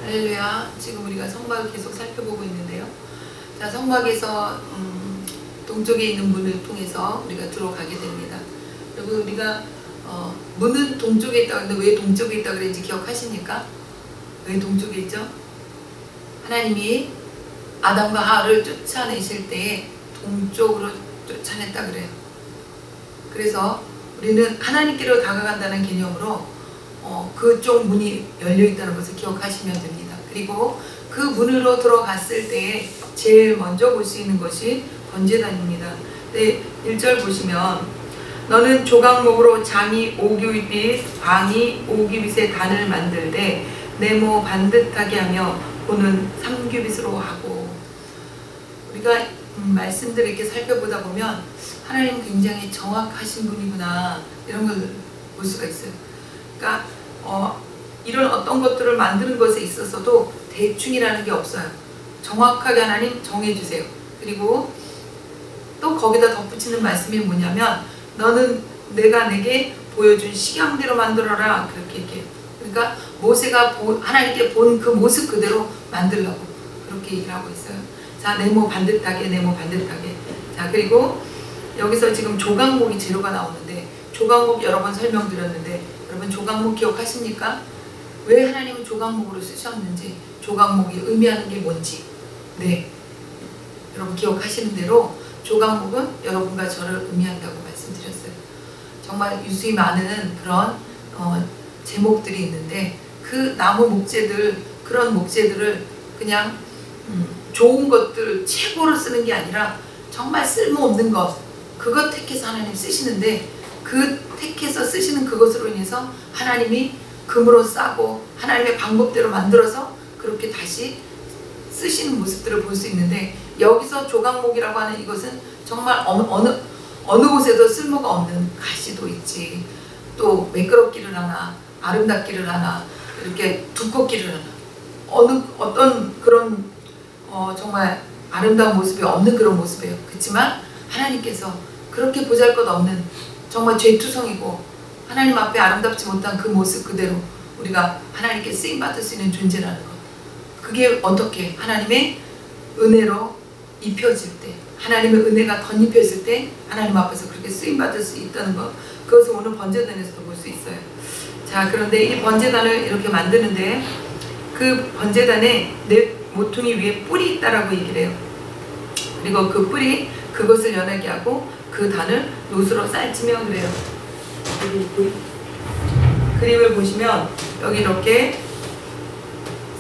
할렐루야. 지금 우리가 성막을 계속 살펴보고 있는데요. 자, 성막에서 동쪽에 있는 문을 통해서 우리가 들어가게 됩니다. 그리고 우리가 문은 동쪽에 있다고 했는데 왜 동쪽에 있다고 그랬는지 기억하십니까? 왜 동쪽에 있죠? 하나님이 아담과 하와를 쫓아내실 때에 동쪽으로 쫓아냈다 그래요. 그래서 우리는 하나님께로 다가간다는 개념으로 그쪽 문이 열려있다는 것을 기억하시면 됩니다. 그리고 그 문으로 들어갔을 때에 제일 먼저 볼 수 있는 것이 번제단입니다. 네, 1절 보시면 너는 조각목으로 장이 5규빗, 방이 5규빗의 단을 만들되 네모 반듯하게 하며 고는 3규빗으로 하고. 우리가 말씀들을 이렇게 살펴보다 보면 하나님은 굉장히 정확하신 분이구나 이런 걸 볼 수가 있어요. 그러니까 이런 어떤 것들을 만드는 것에 있어서도 대충이라는 게 없어요. 정확하게 하나님 정해주세요. 그리고 또 거기다 덧붙이는 말씀이 뭐냐면 너는 내가 내게 보여준 식양대로 만들어라 그렇게 얘기해요. 그러니까 모세가 하나님께 본 그 모습 그대로 만들라고 그렇게 얘기를 하고 있어요. 자, 네모 반듯하게 네모 반듯하게. 자, 그리고 여기서 지금 조각목이 재료가 나오는데 조각목 여러 번 설명드렸는데 여러분 조각목 기억하십니까? 왜 하나님은 조각목으로 쓰셨는지, 조각목이 의미하는 게 뭔지, 네, 여러분 기억하시는 대로 조각목은 여러분과 저를 의미한다고 말씀드렸어요. 정말 유수히 많은 그런 제목들이 있는데 그 나무 목재들, 그런 목재들을 그냥 좋은 것들 최고로 쓰는 게 아니라 정말 쓸모없는 것, 그것 택해서 하나님 쓰시는데 그 택해서 쓰시는 그것으로 인해서 하나님이 금으로 싸고 하나님의 방법대로 만들어서 그렇게 다시 쓰시는 모습들을 볼 수 있는데 여기서 조각목이라고 하는 이것은 정말 어느 곳에도 쓸모가 없는 가시도 있지, 또 매끄럽기를 하나 아름답기를 하나 이렇게 두껍기를 하나 어떤 그런 정말 아름다운 모습이 없는 그런 모습이에요. 그렇지만 하나님께서 그렇게 보잘것없는 정말 죄투성이고 하나님 앞에 아름답지 못한 그 모습 그대로 우리가 하나님께 쓰임받을 수 있는 존재라는 것, 그게 어떻게 하나님의 은혜로 입혀질 때, 하나님의 은혜가 덧입혀질 때 하나님 앞에서 그렇게 쓰임받을 수 있다는 것, 그것을 오늘 번제단에서도 볼 수 있어요. 자, 그런데 이 번제단을 이렇게 만드는데 그 번제단에 네 모퉁이 위에 뿔이 있다라고 얘기를 해요. 그리고 그 뿔이 그것을 연하게 하고 그 단을 노수로 쌀치며 그래요. 그림을 보시면 여기 이렇게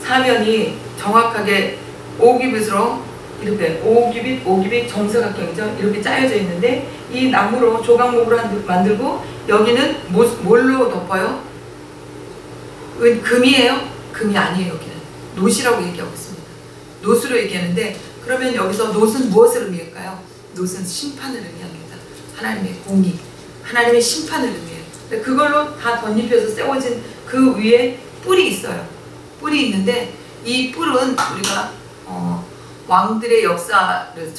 사면이 정확하게 5규빗으로 이렇게 5규빗 정사각형이죠. 이렇게 짜여져 있는데 이 나무로 조각목으로 만들고 여기는 뭘로 덮어요? 금이에요? 금이 아니에요. 여기는 노시라고 얘기하고 있습니다. 노수로 얘기하는데 그러면 여기서 노는 무엇을 의미할까요? 노는 심판을 의미합니다. 하나님의 공의, 하나님의 심판을 의미해요. 그걸로 다 덧입혀서 세워진 그 위에 뿔이 있어요. 뿔이 있는데 이 뿔은 우리가 왕들의 역사를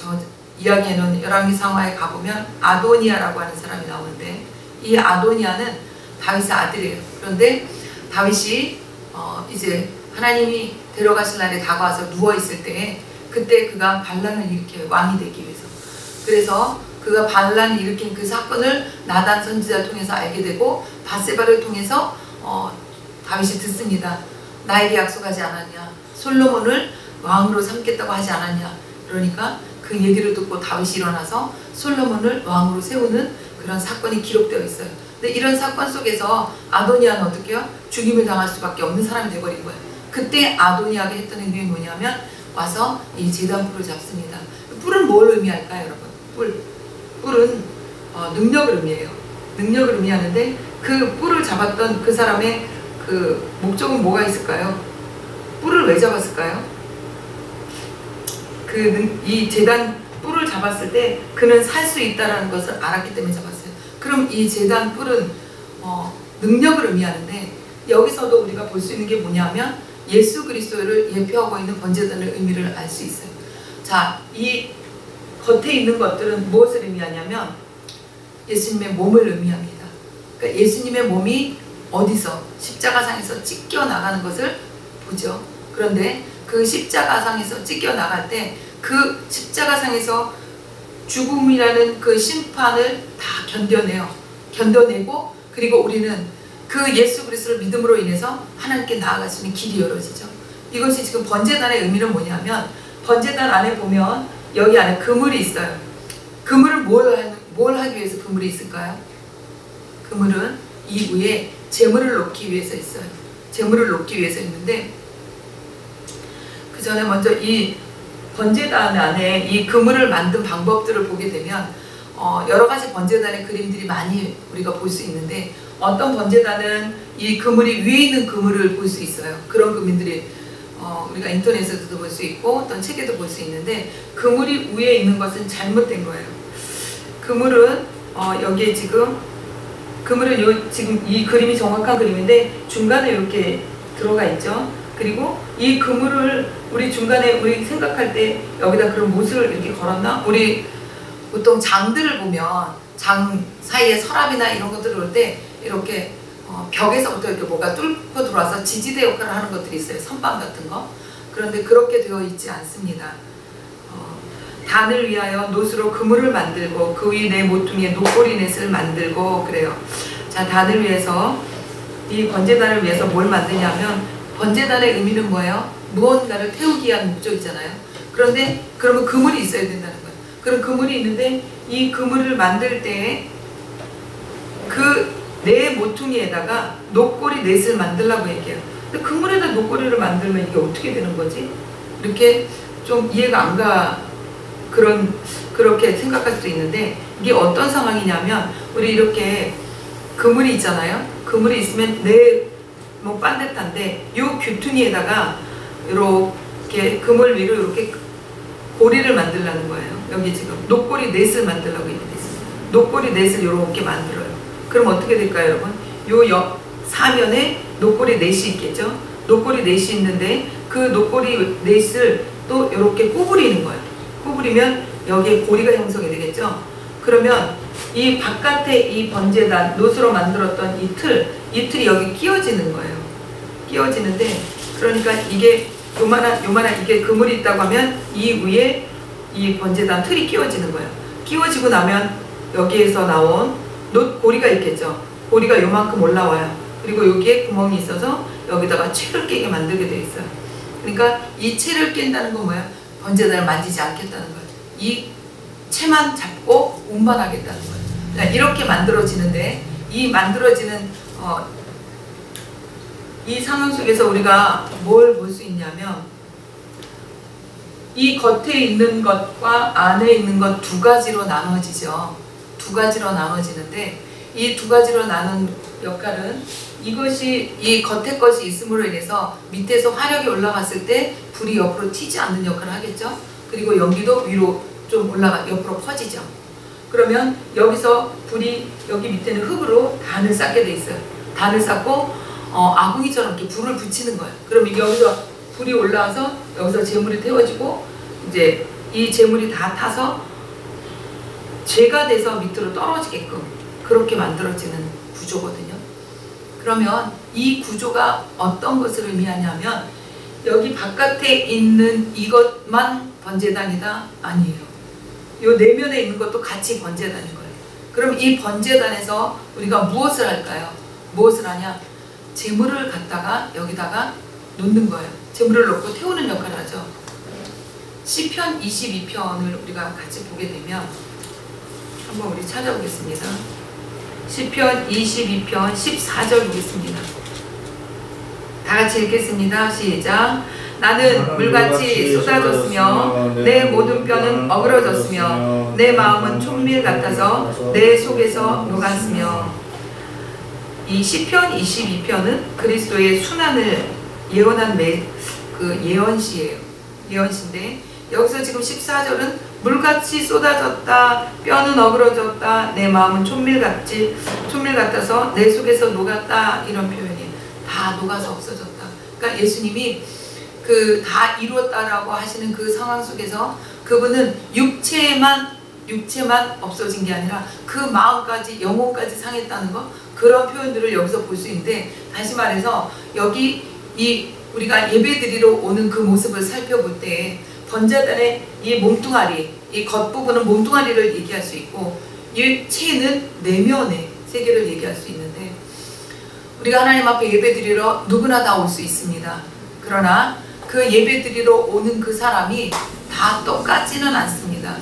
이야기해놓은 열왕기상하에 가보면 아도니아라고 하는 사람이 나오는데 이 아도니아는 다윗의 아들이에요. 그런데 다윗이 이제 하나님이 데려가실 날에 다가와서 누워있을 때 그때 그가 반란을 일으켜요. 왕이 되기 위해서. 그래서 그가 반란을 일으킨 그 사건을 나단 선지자를 통해서 알게 되고 밧세바를 통해서 다윗이 듣습니다. 나에게 약속하지 않았냐, 솔로몬을 왕으로 삼겠다고 하지 않았냐. 그러니까 그 얘기를 듣고 다윗이 일어나서 솔로몬을 왕으로 세우는 그런 사건이 기록되어 있어요. 근데 이런 사건 속에서 아도니아는 어떻게 해요? 죽임을 당할 수밖에 없는 사람이 돼버린 거예요. 그때 아도니아가 했던 행동이 뭐냐면 와서 이 제단뿔을 잡습니다. 뿔은 뭘 의미할까요, 여러분? 뿔은 능력을 의미해요. 능력을 의미하는데 그 뿔을 잡았던 그 사람의 그 목적은 뭐가 있을까요? 뿔을 왜 잡았을까요? 이 제단 뿔을 잡았을 때 그는 살 수 있다는 것을 알았기 때문에 잡았어요. 그럼 이 제단 뿔은 능력을 의미하는데 여기서도 우리가 볼 수 있는 게 뭐냐면 예수 그리스도를 예표하고 있는 번제단의 의미를 알 수 있어요. 자, 이 겉에 있는 것들은 무엇을 의미하냐면 예수님의 몸을 의미합니다. 그러니까 예수님의 몸이 어디서 십자가상에서 찢겨 나가는 것을 보죠. 그런데 그 십자가상에서 찢겨 나갈 때 그 십자가상에서 죽음이라는 그 심판을 다 견뎌내고 그리고 우리는 그 예수 그리스도를 믿음으로 인해서 하나님께 나아갈 수 있는 길이 열어지죠. 이것이 지금 번제단의 의미는 뭐냐면 번제단 안에 보면 여기 안에 그물이 있어요. 그물은 뭘 하기 위해서 그물이 있을까요? 그물은 이 위에 제물을 놓기 위해서 있어요. 제물을 놓기 위해서 있는데 그 전에 먼저 이 번제단 안에 이 그물을 만든 방법들을 보게 되면 여러 가지 번제단의 그림들이 많이 우리가 볼 수 있는데 어떤 번제단은 이 그물이 위에 있는 그물을 볼 수 있어요. 그런 그림들이 우리가 인터넷에서도 볼 수 있고 어떤 책에도 볼 수 있는데 그물이 위에 있는 것은 잘못된 거예요. 그물은 여기에 지금 그물은 지금 이 그림이 정확한 그림인데 중간에 이렇게 들어가 있죠. 그리고 이 그물을 우리 중간에 우리 생각할 때 여기다 그런 못을 이렇게 걸었나? 우리 보통 장들을 보면 장 사이에 서랍이나 이런 것들을 볼 때 이렇게 벽에서부터 이렇게 뭐가 뚫고 들어와서 지지대 역할을 하는 것들이 있어요. 선반 같은 거. 그런데 그렇게 되어 있지 않습니다. 단을 위하여 놋으로 그물을 만들고 그 위 네 모퉁이에 녹보리 넷을 만들고 그래요. 자, 단을 위해서 이 번제단을 위해서 뭘 만드냐면 번제단의 의미는 뭐예요? 무언가를 태우기 위한 목적이잖아요. 그런데 그러면 그물이 있어야 된다는 거예요. 그런 그물이 있는데 이 그물을 만들 때 그 네 모퉁이에다가 녹고리 넷을 만들라고 얘기해요. 근데 그물에다 녹고리를 만들면 이게 어떻게 되는 거지? 이렇게 좀 이해가 안 가. 그렇게 생각할 수도 있는데 이게 어떤 상황이냐면 우리 이렇게 그물이 있잖아요. 그물이 있으면 뭐 반듯한데 요 귀퉁이에다가 이렇게 그물 위로 이렇게 고리를 만들라는 거예요. 여기 지금 녹고리 넷을 만들라고 이렇게 됐어요. 녹고리 넷을 이렇게 만들어요. 그럼 어떻게 될까요, 여러분? 요 옆 사면에 녹고리 넷이 있겠죠. 녹고리 넷이 있는데 그 녹고리 넷을 또 이렇게 구부리는 거예요. 구부리면 여기에 고리가 형성이 되겠죠. 그러면 이 바깥에 이 번제단 놋으로 만들었던 이 틀이 여기 끼워지는 거예요. 끼워지는데 그러니까 이게 요만한 이게 그물이 있다고 하면 이 위에 이 번제단 틀이 끼워지는 거예요. 끼워지고 나면 여기에서 나온 놋 고리가 있겠죠. 고리가 요만큼 올라와요. 그리고 여기에 구멍이 있어서 여기다가 채를 끼게 만들게 돼 있어요. 그러니까 이 채를 낀다는 건 뭐예요? 번제단을 만지지 않겠다는 거예요. 이 채만 잡고 운반하겠다는 거예요. 그러니까 이렇게 만들어지는데 이 만들어지는 이 상황 속에서 우리가 뭘 볼 수 있냐면 이 겉에 있는 것과 안에 있는 것 두 가지로 나눠지죠. 두 가지로 나눠지는데 이 두 가지로 나눈 역할은 이것이 이 겉에 것이 있음으로 인해서 밑에서 화력이 올라갔을 때 불이 옆으로 튀지 않는 역할을 하겠죠. 그리고 연기도 위로 좀 옆으로 퍼지죠. 그러면 여기서 불이 여기 밑에는 흙으로 단을 쌓게 돼 있어요. 단을 쌓고 아궁이처럼 이렇게 불을 붙이는 거예요. 그럼 여기서 불이 올라와서 여기서 재물이 태워지고 이제 이 재물이 다 타서 재가 돼서 밑으로 떨어지게끔 그렇게 만들어지는 구조거든요. 그러면 이 구조가 어떤 것을 의미하냐면 여기 바깥에 있는 이것만 번제단이다? 아니에요. 요 내면에 있는 것도 같이 번제단인 거예요. 그럼 이 번제단에서 우리가 무엇을 할까요? 무엇을 하냐? 재물을 갖다가 여기다가 놓는 거예요. 재물을 놓고 태우는 역할을 하죠. 시편 22편을 우리가 같이 보게 되면 한번 우리 찾아보겠습니다. 시편 22편 14절 보겠습니다. 다 같이 읽겠습니다. 시작. 나는 물같이 쏟아졌으며 내 모든 뼈는 어그러졌으며 내 마음은 촛밀 같아서 내 속에서 녹았으며. 이 시편 22편은 그리스도의 순환을 예언한 그 예언시예요. 예언시인데 여기서 지금 14절은 물같이 쏟아졌다, 뼈는 어그러졌다, 내 마음은 촛밀 같아서 내 속에서 녹았다, 이런 표현이 다 녹아서 없어졌다. 그러니까 예수님이 그 다 이루었다라고 하시는 그 상황 속에서 그분은 육체만 없어진 게 아니라 그 마음까지 영혼까지 상했다는 거, 그런 표현들을 여기서 볼 수 있는데, 다시 말해서 여기 이 우리가 예배드리러 오는 그 모습을 살펴볼 때 번제단의 이 몸뚱아리, 이 겉부분은 몸뚱아리를 얘기할 수 있고 이 체는 내면의 세계를 얘기할 수 있는데 우리가 하나님 앞에 예배드리러 누구나 다 올 수 있습니다. 그러나 그 예배드리러 오는 그 사람이 다 똑같지는 않습니다.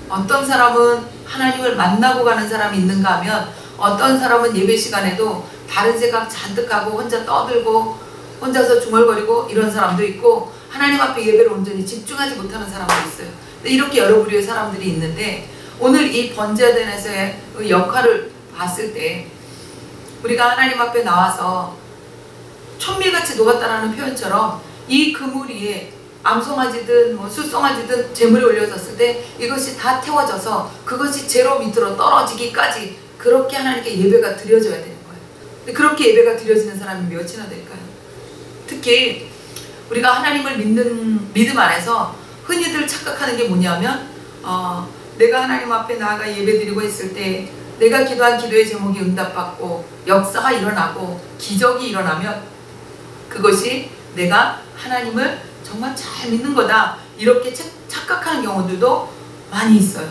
어떤 사람은 하나님을 만나고 가는 사람이 있는가 하면 어떤 사람은 예배 시간에도 다른 생각 잔뜩 하고 혼자 떠들고 혼자서 중얼거리고 이런 사람도 있고 하나님 앞에 예배를 온전히 집중하지 못하는 사람도 있어요. 근데 이렇게 여러 부류의 사람들이 있는데 오늘 이 번제단에서의 역할을 봤을 때 우리가 하나님 앞에 나와서 천밀같이 녹았다라는 표현처럼 이 그물 위에 암송아지든 뭐 숫송아지든 제물이 올려졌을 때 이것이 다 태워져서 그것이 제로 밑으로 떨어지기까지 그렇게 하나님께 예배가 드려져야 되는 거예요. 근데 그렇게 예배가 드려지는 사람이 몇이나 될까요? 특히 우리가 하나님을 믿는 믿음 안에서 흔히들 착각하는 게 뭐냐면 내가 하나님 앞에 나아가 예배드리고 있을 때 내가 기도한 기도의 제목이 응답받고 역사가 일어나고 기적이 일어나면 그것이 내가 하나님을 정말 잘 믿는 거다 이렇게 착각하는 경우들도 많이 있어요.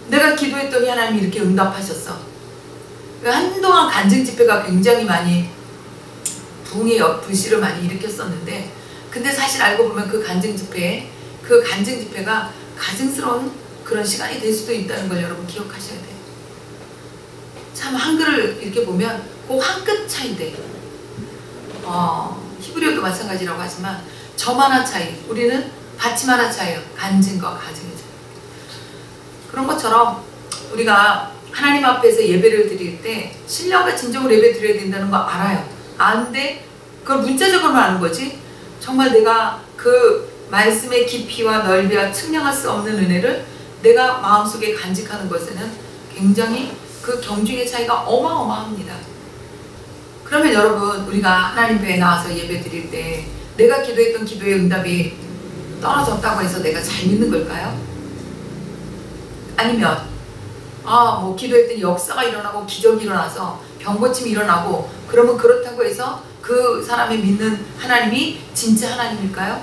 내가 기도했더니 하나님이 이렇게 응답하셨어. 한동안 간증 집회가 굉장히 많이 부흥의 불씨를 많이 일으켰었는데 근데 사실 알고 보면 그 간증 집회가 가증스러운 그런 시간이 될 수도 있다는 걸 여러분 기억하셔야 돼요. 참 한글을 이렇게 보면 그 한 끗 차이인데 히브리어도 마찬가지라고 하지만 점 하나 차이, 우리는 받침 하나 차이예요. 간증과 가증의 차이. 그런 것처럼 우리가 하나님 앞에서 예배를 드릴 때 신령과 진정으로 예배 드려야 된다는 거 알아요. 아는데 그걸 문자적으로만 아는 거지 정말 내가 그 말씀의 깊이와 넓이와 측량할 수 없는 은혜를 내가 마음속에 간직하는 것에는 굉장히 그 경중의 차이가 어마어마합니다. 그러면 여러분 우리가 하나님 배에 나와서 예배 드릴 때 내가 기도했던 기도의 응답이 떨어졌다고 해서 내가 잘 믿는 걸까요? 아니면 뭐 기도했더니 역사가 일어나고 기적이 일어나서 병고침이 일어나고 그러면 그렇다고 해서 그 사람이 믿는 하나님이 진짜 하나님일까요?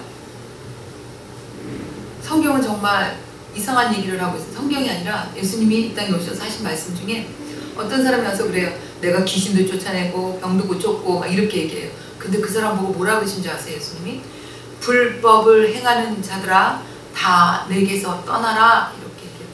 성경은 정말 이상한 얘기를 하고 있어요. 성경이 아니라 예수님이 이 땅에 오셔서 하신 말씀 중에 어떤 사람이 와서 그래요. 내가 귀신도 쫓아내고 병도 고쳤고 막 이렇게 얘기해요. 근데 그 사람 보고 뭐라 그러신 줄 아세요? 예수님이 불법을 행하는 자들아 다 내게서 떠나라 이렇게 얘기해요.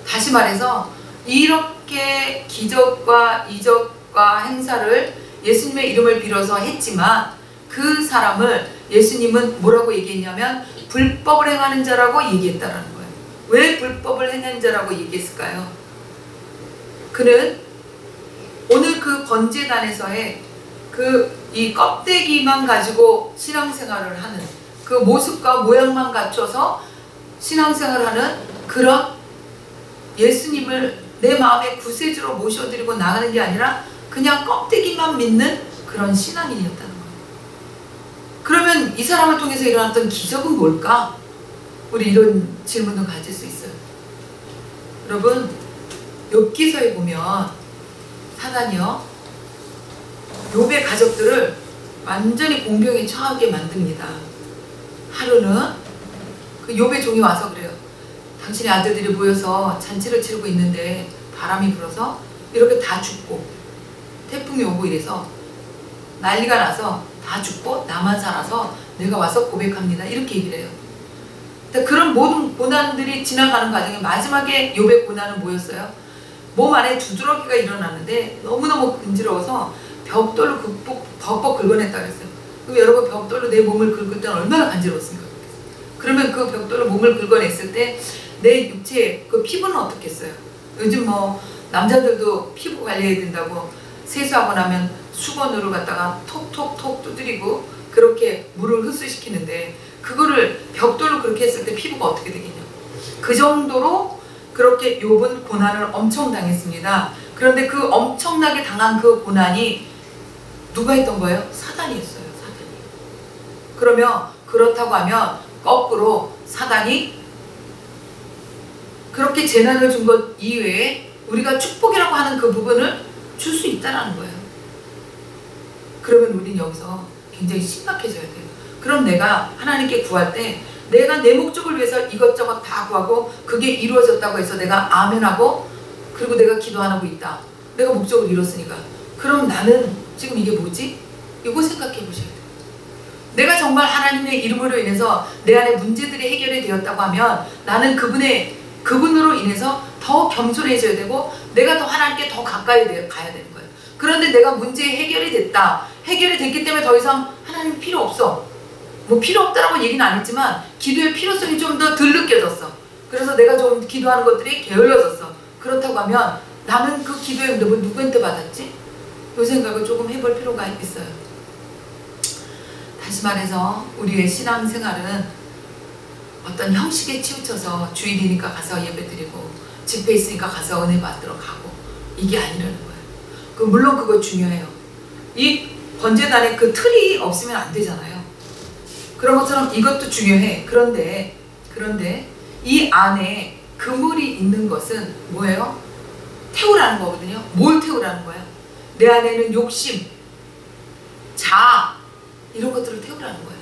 다시 말해서 이렇게 기적과 이적과 행사를 예수님의 이름을 빌어서 했지만 그 사람을 예수님은 뭐라고 얘기했냐면 불법을 행하는 자라고 얘기했다라는 거예요. 왜 불법을 행하는 자라고 얘기했을까요? 그는 오늘 그 번제단에서의 이 껍데기만 가지고 신앙생활을 하는 그 모습과 모양만 갖춰서 신앙생활을 하는 그런 예수님을 내 마음의 구세주로 모셔드리고 나가는 게 아니라 그냥 껍데기만 믿는 그런 신앙인이었다는 거예요. 그러면 이 사람을 통해서 일어났던 기적은 뭘까? 우리 이런 질문도 가질 수 있어요. 여러분 욥기서에 보면 사단이요 욥의 가족들을 완전히 공경에 처하게 만듭니다. 하루는 그 욥의 종이 와서 그래요. 당신의 아들들이 모여서 잔치를 치르고 있는데 바람이 불어서 이렇게 다 죽고 태풍이 오고 이래서 난리가 나서 다 죽고 나만 살아서 내가 와서 고백합니다. 이렇게 얘기를 해요. 그런 모든 고난들이 지나가는 과정에 마지막에 욥의 고난은 뭐였어요? 몸 안에 두드러기가 일어나는데 너무너무 근지러워서 벽돌로 벅벅 긁어냈다 그랬어요. 그럼 여러분 벽돌로 내 몸을 긁을 때는 얼마나 간지러웠습니까? 그러면 그 벽돌로 몸을 긁어냈을 때 내 육체의 그 피부는 어떻겠어요? 요즘 뭐 남자들도 피부 관리해야 된다고 세수하고 나면 수건으로 갖다가 톡톡톡 두드리고 그렇게 물을 흡수시키는데 그거를 벽돌로 그렇게 했을 때 피부가 어떻게 되겠냐. 그 정도로 그렇게 욥은 고난을 엄청 당했습니다. 그런데 그 엄청나게 당한 그 고난이 누가 했던 거예요? 사단이었어요. 사단이. 그러면 그렇다고 하면 거꾸로 사단이 그렇게 재난을 준 것 이외에 우리가 축복이라고 하는 그 부분을 줄 수 있다는 거예요. 그러면 우리는 여기서 굉장히 심각해져야 돼요. 그럼 내가 하나님께 구할 때 내가 내 목적을 위해서 이것저것 다 구하고 그게 이루어졌다고 해서 내가 아멘하고 그리고 내가 기도 안 하고 있다. 내가 목적을 이뤘으니까. 그럼 나는 지금 이게 뭐지? 이거 생각해 보셔야 돼요. 내가 정말 하나님의 이름으로 인해서 내 안에 문제들이 해결이 되었다고 하면 나는 그분으로 인해서 더 겸손해져야 되고 내가 더 하나님께 더 가까이 가야 되는 거예요. 그런데 내가 문제 해결이 됐다. 해결이 됐기 때문에 더 이상 하나님 필요 없어. 뭐 필요 없다라고 얘기는 안 했지만 기도의 필요성이 좀 더 덜 느껴졌어. 그래서 내가 좀 기도하는 것들이 게을러졌어. 그렇다고 하면 나는 그 기도의 응답을 누구한테 받았지? 이 생각을 조금 해볼 필요가 있어요. 다시 말해서 우리의 신앙생활은 어떤 형식에 치우쳐서 주일이니까 가서 예배드리고 집회 있으니까 가서 은혜 받으러 가고 이게 아니라는 거예요. 물론 그거 중요해요. 이 번제단의 그 틀이 없으면 안 되잖아요. 그런 것처럼 이것도 중요해. 그런데 이 안에 그물이 있는 것은 뭐예요? 태우라는 거거든요. 뭘 태우라는 거야? 내 안에는 욕심, 자아 이런 것들을 태우라는 거예요.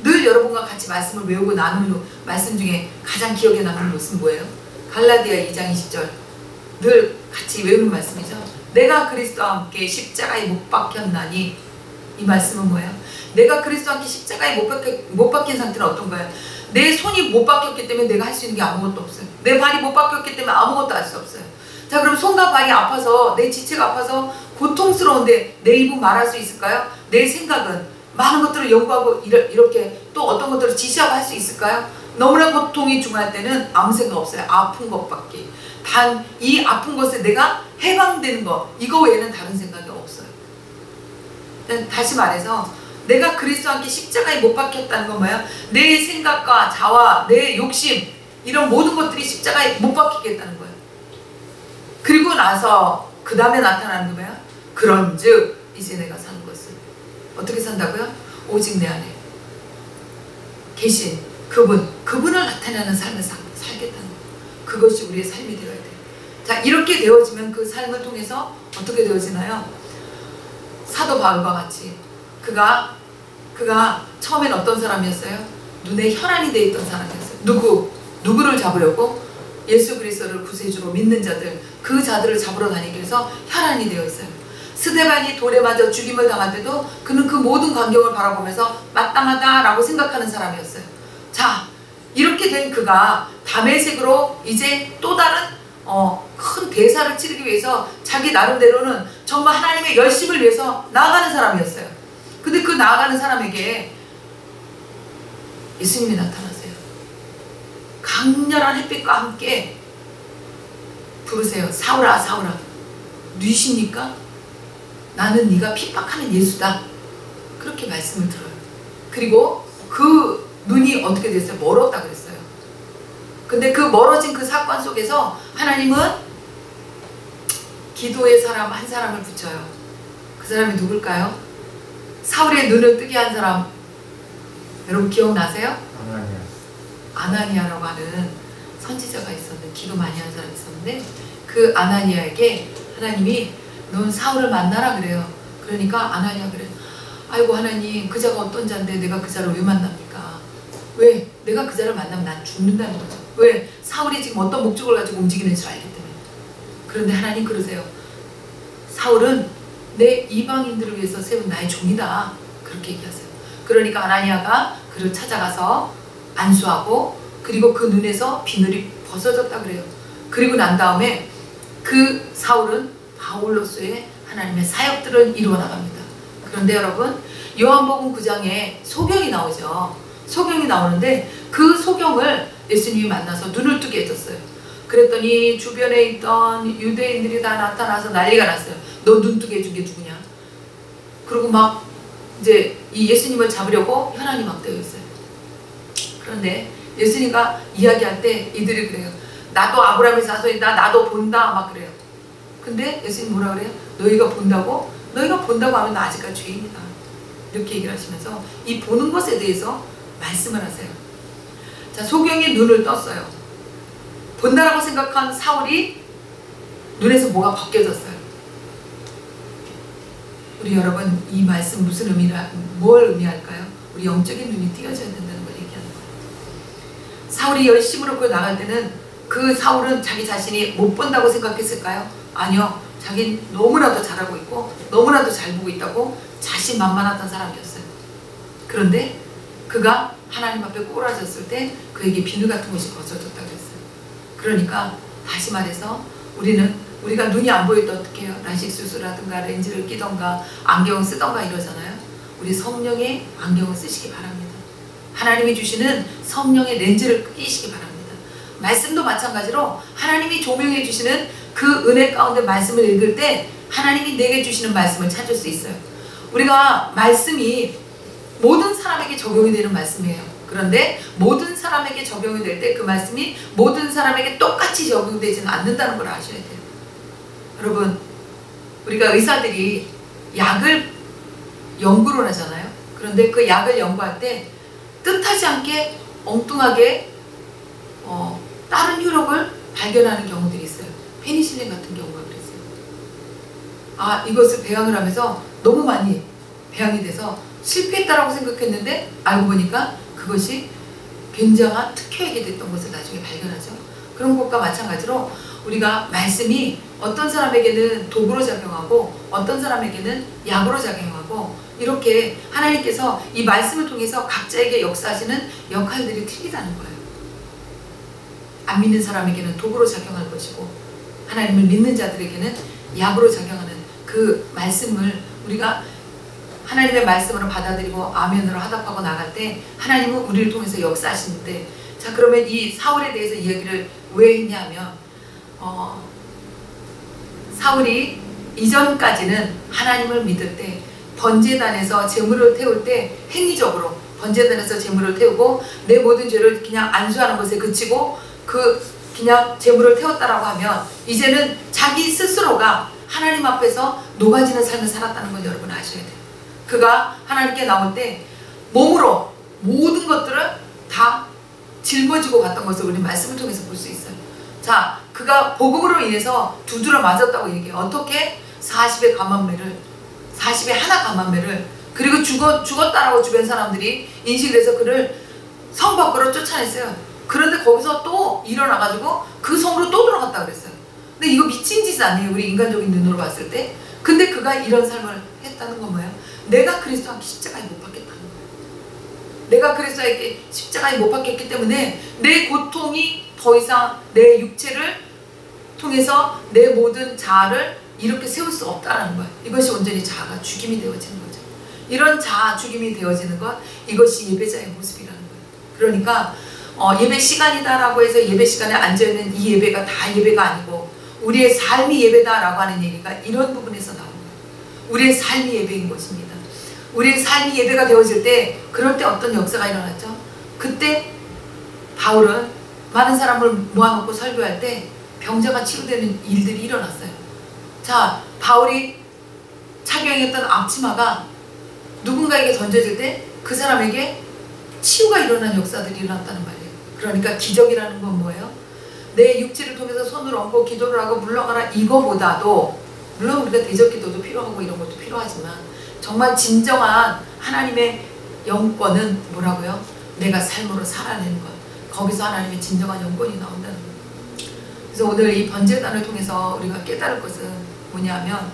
늘 여러분과 같이 말씀을 외우고 나누는 말씀 중에 가장 기억에 남는 것은 뭐예요? 갈라디아 2장 20절 늘 같이 외우는 말씀이죠. 내가 그리스도와 함께 십자가에 못 박혔나니 이 말씀은 뭐예요? 내가 그리스도와 함께 십자가에 못 박힌 상태는 어떤 거예요? 내 손이 못 박혔기 때문에 내가 할 수 있는 게 아무것도 없어요. 내 발이 못 박혔기 때문에 아무것도 할 수 없어요. 자, 그럼 손과 발이 아파서 내 지체가 아파서 고통스러운데 내 입은 말할 수 있을까요? 내 생각은 많은 것들을 연구하고 이렇게 또 어떤 것들을 지시하고 할 수 있을까요? 너무나 고통이 중할 때는 아무 생각 없어요. 아픈 것밖에. 단 이 아픈 것에 내가 해방되는 것 이거 외에는 다른 생각이 없어요. 다시 말해서 내가 그리스도와 함께 십자가에 못 박혔다는 건 뭐야? 내 생각과 자아, 내 욕심 이런 모든 것들이 십자가에 못 박히겠다는 거예요. 그리고 나서 그 다음에 나타나는 게 뭐야? 그런즉 이제 내가 사는 것을 어떻게 산다고요? 오직 내 안에 계신 그분을 나타내는 삶을 살겠다는 거예요. 그것이 우리의 삶이 되어야 돼요. 자, 이렇게 되어지면 그 삶을 통해서 어떻게 되어지나요? 사도 바울과 같이 그가 처음엔 어떤 사람이었어요? 눈에 혈안이 되어 있던 사람이었어요. 누구를 잡으려고? 예수 그리스도를 구세주로 믿는 자들, 그 자들을 잡으러 다니기 위해서 혈안이 되어 있어요. 스데반이 돌에 맞아 죽임을 당할 때도 그는 그 모든 광경을 바라보면서 마땅하다라고 생각하는 사람이었어요. 자, 이렇게 된 그가 다메섹으로 이제 또 다른 큰 대사를 치르기 위해서 자기 나름대로는 정말 하나님의 열심을 위해서 나아가는 사람이었어요. 근데 그 나아가는 사람에게 예수님이 나타나세요. 강렬한 햇빛과 함께 부르세요. 사울아 사울아 누이십니까? 나는 네가 핍박하는 예수다. 그렇게 말씀을 들어요. 그리고 그 눈이 어떻게 됐어요? 멀었다 그랬어요. 근데 그 멀어진 그 사건 속에서 하나님은 기도의 사람 한 사람을 붙여요. 그 사람이 누굴까요? 사울의 눈을 뜨게 한 사람 여러분 기억나세요? 아나니아라고 하는 선지자가 있었는데 기도 많이 하는 사람이 있었는데 그 아나니아에게 하나님이 넌 사울을 만나라 그래요. 그러니까 아나니아 그래요. 아이고 하나님 그 자가 어떤 자인데 내가 그 자를 왜 만납니까? 왜? 내가 그 자를 만나면 난 죽는다는 거죠. 왜? 사울이 지금 어떤 목적을 가지고 움직이는지 알기 때문에. 그런데 하나님 그러세요. 사울은 내 이방인들을 위해서 세운 나의 종이다. 그렇게 얘기하세요. 그러니까 아나니아가 그를 찾아가서 안수하고 그리고 그 눈에서 비늘이 벗어졌다 그래요. 그리고 난 다음에 그 사울은 바울로서의 하나님의 사역들을 이루어 나갑니다. 그런데 여러분 요한복음 9장에 소경이 나오죠. 소경이 나오는데 그 소경을 예수님이 만나서 눈을 뜨게 해줬어요. 그랬더니 주변에 있던 유대인들이 다 나타나서 난리가 났어요. 너 눈 뜨게 해준 게 누구냐? 그리고 막 이제 이 예수님을 잡으려고 혈안이 막 되어 있어요. 그런데 예수님과 이야기할 때 이들이 그래요. 나도 아브라함의 자손이다. 나도 본다. 막 그래요. 근데 예수님 뭐라 그래요? 너희가 본다고? 너희가 본다고 하면 나 아직까지 죄인이다. 이렇게 얘기를 하시면서 이 보는 것에 대해서 말씀을 하세요. 자, 소경이 눈을 떴어요. 본다라고 생각한 사울이 눈에서 뭐가 벗겨졌어요. 우리 여러분, 이 말씀 무슨 뭘 의미할까요? 우리 영적인 눈이 띄어져야 된다는 걸 얘기하는 거예요. 사울이 열심으로 그 나갈 때는 그 사울은 자기 자신이 못 본다고 생각했을까요? 아니요. 자기는 너무나도 잘하고 있고 너무나도 잘 보고 있다고 자신만만했던 사람이었어요. 그런데 그가 하나님 앞에 꼬라졌을 때 그에게 비늘 같은 것이 벗어졌다고 했어요. 그러니까 다시 말해서 우리가 눈이 안 보일 때 어떻게 해요? 라식 수술하든가 렌즈를 끼던가 안경을 쓰던가 이러잖아요. 우리 성령의 안경을 쓰시기 바랍니다. 하나님이 주시는 성령의 렌즈를 끼시기 바랍니다. 말씀도 마찬가지로 하나님이 조명해 주시는 그 은혜 가운데 말씀을 읽을 때 하나님이 내게 주시는 말씀을 찾을 수 있어요. 우리가 말씀이 모든 사람에게 적용이 되는 말씀이에요. 그런데 모든 사람에게 적용이 될 때 그 말씀이 모든 사람에게 똑같이 적용되지는 않는다는 걸 아셔야 돼요. 여러분, 우리가 의사들이 약을 연구를 하잖아요. 그런데 그 약을 연구할 때 뜻하지 않게 엉뚱하게 다른 효력을 발견하는 경우들이 있어요. 페니실린 같은 경우가 그랬어요. 이것을 배양을 하면서 너무 많이 배양이 돼서 실패했다라고 생각했는데 알고 보니까 그것이 굉장한 특효약이 됐던 것을 나중에 발견하죠. 그런 것과 마찬가지로 우리가 말씀이 어떤 사람에게는 독으로 작용하고 어떤 사람에게는 약으로 작용하고 이렇게 하나님께서 이 말씀을 통해서 각자에게 역사하시는 역할들이 틀리다는 거예요. 안 믿는 사람에게는 독으로 작용할 것이고 하나님을 믿는 자들에게는 약으로 작용하는 그 말씀을 우리가 하나님의 말씀으로 받아들이고 아멘으로 화답하고 나갈 때 하나님은 우리를 통해서 역사하시는데, 자, 그러면 이 사울에 대해서 이야기를 왜 했냐면 사울이 이전까지는 하나님을 믿을 때 번제단에서 제물을 태울 때 행위적으로 번제단에서 제물을 태우고 내 모든 죄를 그냥 안수하는 것에 그치고 그냥 제물을 태웠다라고 하면 이제는 자기 스스로가 하나님 앞에서 녹아지는 삶을 살았다는 걸 여러분 아셔야 돼요. 그가 하나님께 나올 때 몸으로 모든 것들을 다 짊어지고 갔던 것을 우리 말씀을 통해서 볼 수 있어요. 자, 그가 복음으로 인해서 두드려 맞았다고 얘기해요. 어떻게? 40의 가만매를 40의 하나 가만매를 그리고 죽었다라고 주변 사람들이 인식을 해서 그를 성 밖으로 쫓아냈어요. 그런데 거기서 또 일어나가지고 그 성으로 또 들어갔다 그랬어요. 근데 이거 미친 짓 아니에요, 우리 인간적인 눈으로 봤을 때. 근데 그가 이런 삶을 했다는 건 뭐예요? 내가 그리스도 함께 십자가에 못 박혔다는 거예요. 내가 그리스도에게 십자가에 못 박혔기 때문에 내 고통이 더 이상 내 육체를 통해서 내 모든 자아를 이렇게 세울 수 없다는 거예요. 이것이 온전히 자아가 죽임이 되어지는 거죠. 이런 자아 죽임이 되어지는 것, 이것이 예배자의 모습이라는 거예요. 그러니까 예배 시간이다라고 해서 예배 시간에 앉아있는 이 예배가 다 예배가 아니고 우리의 삶이 예배다라고 하는 얘기가 이런 부분에서 나옵니다. 우리의 삶이 예배인 것입니다. 우리의 삶이 예배가 되어질 때 그럴 때 어떤 역사가 일어났죠? 그때 바울은 많은 사람을 모아놓고 설교할 때 병자가 치유되는 일들이 일어났어요. 자, 바울이 착용했던 앞치마가 누군가에게 던져질 때 그 사람에게 치유가 일어난 역사들이 일어났다는 말이에요. 그러니까 기적이라는 건 뭐예요? 내 육체를 통해서 손을 얹고 기도를 하고 물러가라 이거보다도, 물론 우리가 대적기도도 필요하고 이런 것도 필요하지만 정말 진정한 하나님의 영권은 뭐라고요? 내가 삶으로 살아내는 것. 거기서 하나님의 진정한 영권이 나온다는 거예요. 그래서 오늘 이 번제단을 통해서 우리가 깨달을 것은 뭐냐면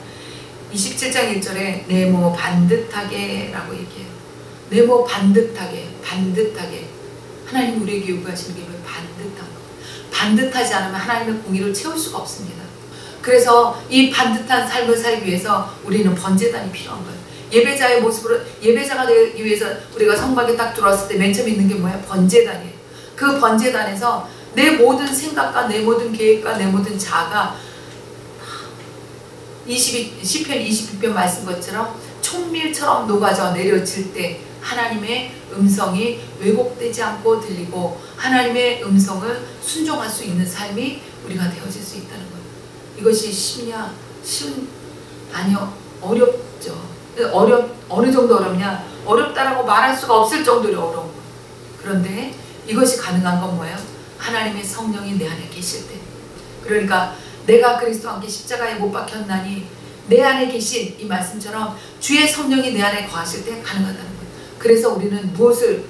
27장 1절에 네모 반듯하게 라고 얘기해요. 네모 반듯하게 하나님이 우리에게 요구하시는 게 반듯한 거. 반듯하지 않으면 하나님의 공의를 채울 수가 없습니다. 그래서 이 반듯한 삶을 살기 위해서 우리는 번제단이 필요한 거예요. 예배자의 모습으로, 예배자가 되기 위해서 우리가 성막에 딱 들어왔을 때 맨 처음 있는 게 뭐야? 번제단이에요. 그 번제단에서 내 모든 생각과 내 모든 계획과 내 모든 자아가 시편 22편 말씀 것처럼 총밀처럼 녹아져 내려질 때 하나님의 음성이 왜곡되지 않고 들리고 하나님의 음성을 순종할 수 있는 삶이 우리가 되어질 수 있다는 거예요. 이것이 쉽냐? 아니요. 어렵죠. 어느 정도 어렵냐? 어렵다라고 말할 수가 없을 정도로 어려운 거예요. 그런데 이것이 가능한 건 뭐예요? 하나님의 성령이 내 안에 계실 때. 그러니까 내가 그리스도와 함께 십자가에 못 박혔나니 내 안에 계신 이 말씀처럼 주의 성령이 내 안에 거하실 때 가능하다는 거예요. 그래서 우리는 무엇을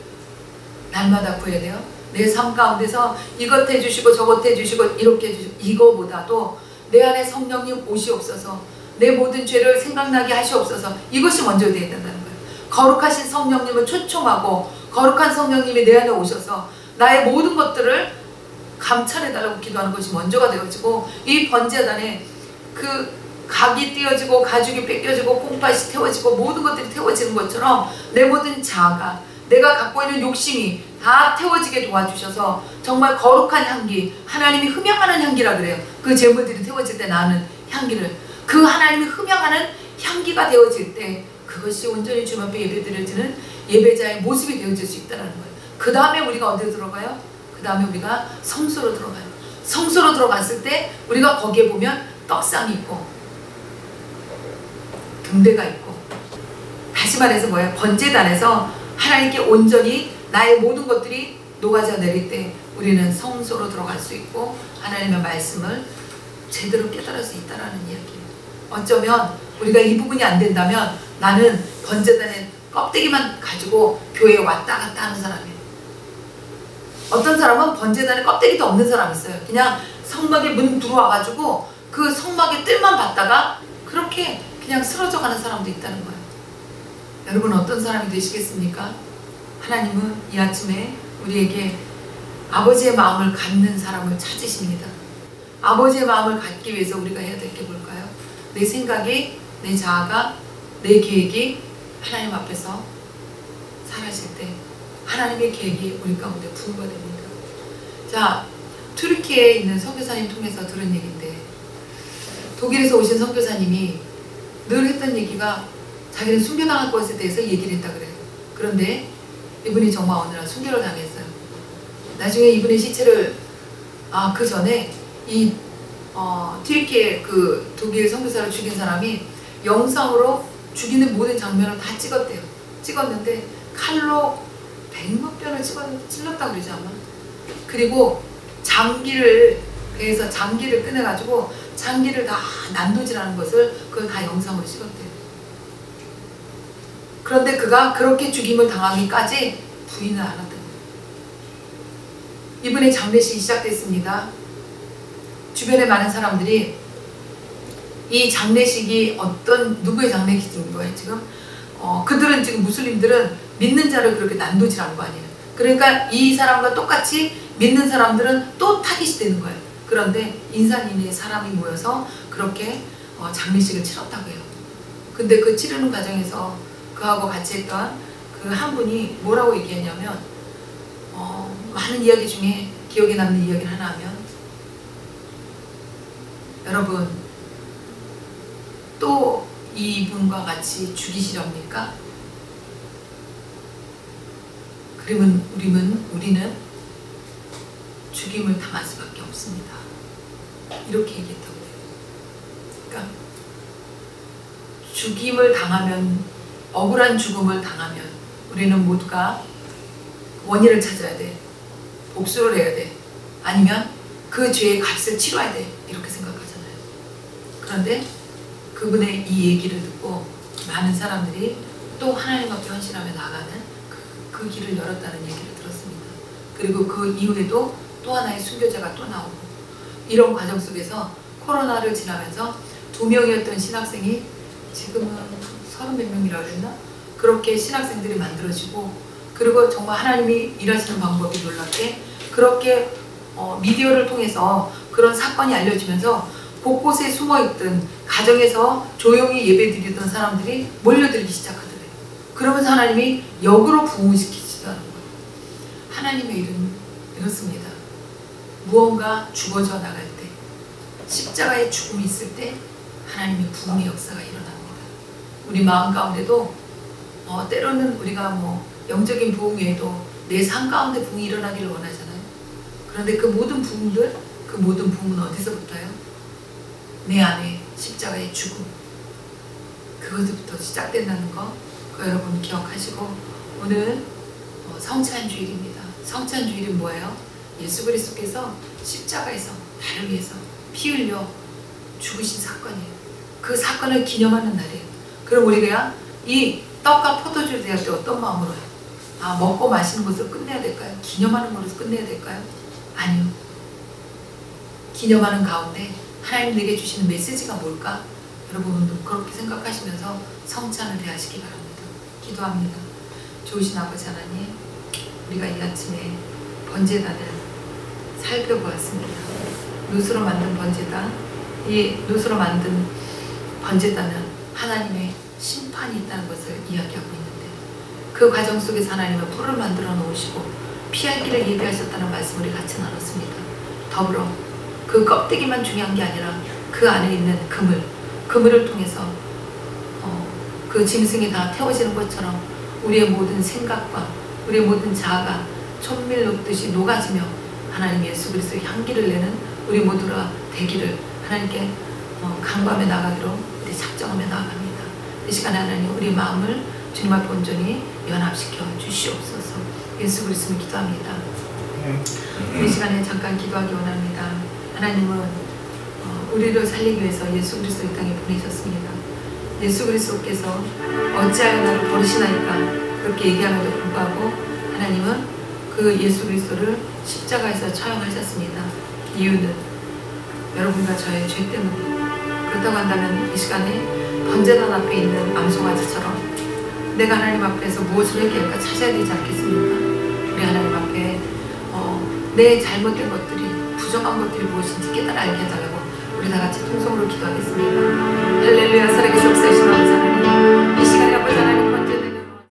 날마다 구해야 돼요? 내 삶 가운데서 이것 해주시고 저것 해주시고 이렇게 해주시고, 이거보다도 내 안에 성령님 오시옵소서, 내 모든 죄를 생각나게 하시옵소서, 이것이 먼저 되어야 된다는 거예요. 거룩하신 성령님을 초청하고 거룩한 성령님이 내 안에 오셔서 나의 모든 것들을 감찰해달라고 기도하는 것이 먼저가 되어지고, 이 번제단에 그 각이 띄어지고 가죽이 뺏겨지고 콩팥이 태워지고 모든 것들이 태워지는 것처럼 내 모든 자아가, 내가 갖고 있는 욕심이 다 태워지게 도와주셔서 정말 거룩한 향기, 하나님이 흠양하는 향기라 그래요. 그 제물들이 태워질 때 나는 향기를, 그 하나님이 흠양하는 향기가 되어질 때 그것이 온전히 주님 앞에 예배드려지는 예배자의 모습이 되어질 수 있다는 거예요. 그 다음에 우리가 어디로 들어가요? 그 다음에 우리가 성소로 들어가요. 성소로 들어갔을 때 우리가 거기에 보면 떡상이 있고 등대가 있고, 다시 말해서 뭐예요? 번제단에서 하나님께 온전히 나의 모든 것들이 녹아져 내릴 때 우리는 성소로 들어갈 수 있고 하나님의 말씀을 제대로 깨달을 수 있다는 이야기예요. 어쩌면 우리가 이 부분이 안 된다면 나는 번제단의 껍데기만 가지고 교회에 왔다 갔다 하는 사람이에요. 어떤 사람은 번제단에 껍데기도 없는 사람이 있어요. 그냥 성막에 문 들어와가지고 그 성막의 뜰만 받다가 그렇게 그냥 쓰러져 가는 사람도 있다는 거예요. 여러분 어떤 사람이 되시겠습니까? 하나님은 이 아침에 우리에게 아버지의 마음을 갖는 사람을 찾으십니다. 아버지의 마음을 갖기 위해서 우리가 해야 될 게 뭘까요? 내 생각이, 내 자아가, 내 계획이 하나님 앞에서 사라질 때 하나님의 계획이 우리 가운데 부흥가 됩니다. 자, 튀르키예에 있는 선교사님 통해서 들은 얘기인데, 독일에서 오신 선교사님이 늘 했던 얘기가 자기는 순교당할 것에 대해서 얘기를 했다 그래요. 그런데 이분이 정말 어느 날 순교를 당했어요. 나중에 이분의 시체를 그 전에 이 튀르키예 그 독일 선교사를 죽인 사람이 영상으로 죽이는 모든 장면을 다 찍었대요. 찍었는데 칼로 100몇 변을 찔렀다고 그러지 아마. 그리고 장기를, 배에서 장기를 꺼내가지고 장기를 다 난도질하는 것을 그걸 다 영상으로 찍었대요. 그런데 그가 그렇게 죽임을 당하기까지 부인을 안 하더라고요. 이분의 장례식이 시작됐습니다. 주변에 많은 사람들이 이 장례식이 어떤 누구의 장례식인 거예요 지금? 그들은 지금 무슬림들은 믿는 자를 그렇게 난도질하는 거 아니에요. 그러니까 이 사람과 똑같이 믿는 사람들은 또 타깃이 되는 거예요. 그런데 인산인해의 사람이 모여서 그렇게 장례식을 치렀다고 해요. 근데 그 치르는 과정에서 그하고 같이 했던 그 한 분이 뭐라고 얘기했냐면, 많은 이야기 중에 기억에 남는 이야기를 하나 하면, 여러분 또 이분과 같이 죽이시렵니까? 그러면 우리는 죽임을 당할 수밖에 없습니다. 이렇게 얘기했다고 해요. 그러니까 죽임을 당하면, 억울한 죽음을 당하면 우리는 모두가 원인을 찾아야 돼. 복수를 해야 돼. 아니면 그 죄의 값을 치러야 돼. 이렇게 생각하잖아요. 그런데 그분의 이 얘기를 듣고 많은 사람들이 또 하나님 앞에 헌신하며 나가는 그 길을 열었다는 얘기를 들었습니다. 그리고 그 이후에도 또 하나의 순교자가 또 나오고, 이런 과정 속에서 코로나를 지나면서 2명이었던 신학생이 지금은 30몇 명이라고 했나? 그렇게 신학생들이 만들어지고, 그리고 정말 하나님이 일하시는 방법이 놀랍게 그렇게 미디어를 통해서 그런 사건이 알려지면서 곳곳에 숨어있던 가정에서 조용히 예배드리던 사람들이 몰려들기 시작하더래요. 그러면서 하나님이 역으로 부흥시키시더라는 거예요. 하나님의 일은 이렇습니다. 무언가 죽어져 나갈 때, 십자가의 죽음이 있을 때 하나님의 부흥의 역사가 일어납니다. 우리 마음 가운데도 때로는 우리가 영적인 부흥 외에도 내 삶 가운데 부흥이 일어나기를 원하잖아요. 그런데 그 모든 부흥은 어디서부터요? 내 안에 십자가의 죽음, 그것부터 시작된다는 거, 그거 여러분 기억하시고, 오늘 성찬주일입니다. 성찬주일은 뭐예요? 예수 그리스도께서 십자가에서 나를 위해서 피 흘려 죽으신 사건이에요. 그 사건을 기념하는 날이에요. 그럼 우리가 이 떡과 포도주를 대할 때 어떤 마음으로 해요? 아, 먹고 마시는 것으로 끝내야 될까요? 기념하는 것으로 끝내야 될까요? 아니요. 기념하는 가운데 하나님 내게 주시는 메시지가 뭘까? 여러분도 그렇게 생각하시면서 성찬을 대하시기 바랍니다. 기도합니다. 좋으신 아버지 하나님, 우리가 이 아침에 번제단을 살펴보았습니다. 룻으로 만든 번제단, 이 룻으로 만든 번제단은 하나님의 심판이 있다는 것을 이야기하고 있는데, 그 과정 속에서 하나님은 불을 만들어 놓으시고 피할 길을 예비하셨다는 말씀을 우리 같이 나눴습니다. 더불어 그 껍데기만 중요한 게 아니라 그 안에 있는 그물을 통해서 그 짐승이 다 태워지는 것처럼 우리의 모든 생각과 우리의 모든 자아가 촛밀 녹듯이 녹아지며 하나님 예수 그리스도의 향기를 내는 우리 모두가 되기를 하나님께 간구하며 나가기로 우리 작정하며 나아갑니다. 이 시간에 하나님 우리 마음을 주님 앞에 온전히 연합시켜 주시옵소서. 예수 그리스도를 기도합니다. 이 시간에 잠깐 기도하기 원합니다. 하나님은 우리를 살리기 위해서 예수 그리스도 이 땅에 보내셨습니다. 예수 그리스도께서 어찌하여 나를 버리시나이까 그렇게 얘기함에도 불구하고 하나님은 그 예수 그리스도를 십자가에서 처형하셨습니다. 이유는 여러분과 저의 죄 때문에. 그렇다고 한다면 이 시간에 번제단 앞에 있는 암송아지처럼 내가 하나님 앞에서 무엇을 회개할까 찾아야 되지 않겠습니까? 우리 하나님 앞에 내 잘못된 것들이, 부정한 것들이 무엇인지 깨달아 알게 해달라고 우리 다 같이 통성으로 기도하겠습니다. 할렐루야. 살아계신 역사이신 아버지 하나님,